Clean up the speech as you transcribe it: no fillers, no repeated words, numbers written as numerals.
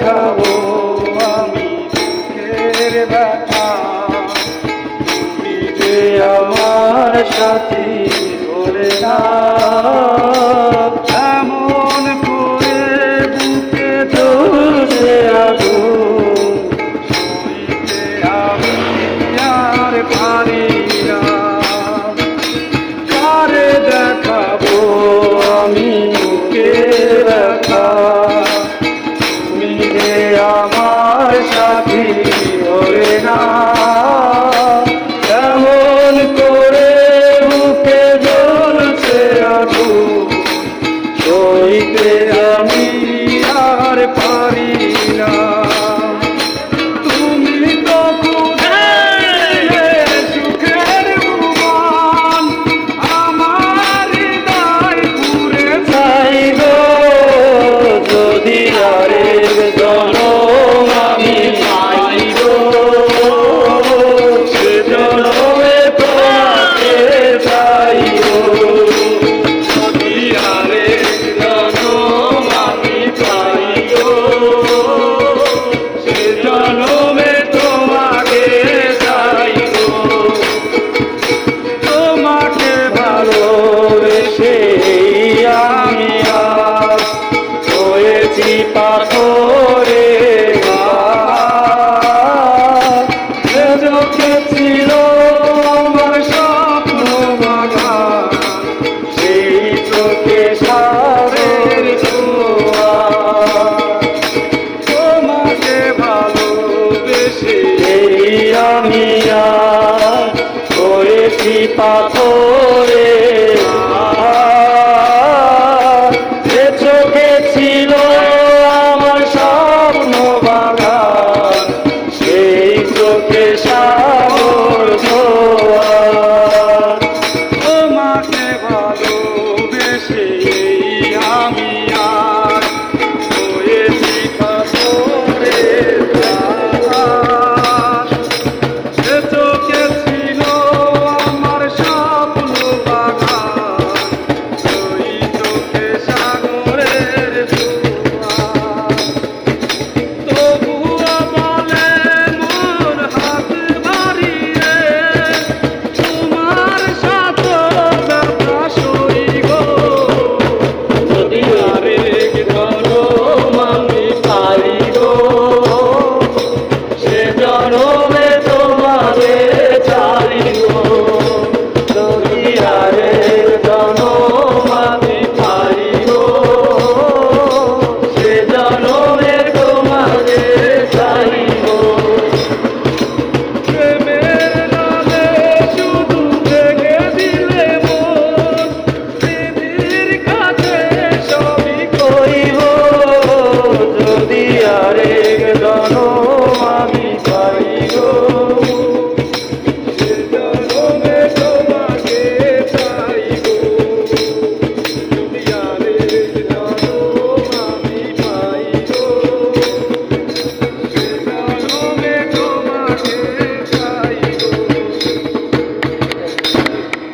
দেখাবো আমি দুঃখের ব্যথা, তুমি যে আমার সাথী ভোলে না। এমন করে বুকে জ্বলছে আগুন, সইতে আমি আর পারি না। কারে দেখাবো আমি বুকের ব্যথা, তুমি যে আমার সাথী হলে না। এমন করে বুকে জ্বলছে আগুন, সইতে আমি আর পারি না। তুমি তো খুঁজে সুখের ভুবন, আমার হৃদয় পুরে চাই গো। যদি আরেক জনম আমি পাই গো, সে জনমে তোমাকে চাই গো। যদি আরেক জনম আমি পাই গো, সে জনমে তোমাকে চাই গো। তোমাকে ভালোবেসে আমি আজ হয়েছি পাথরে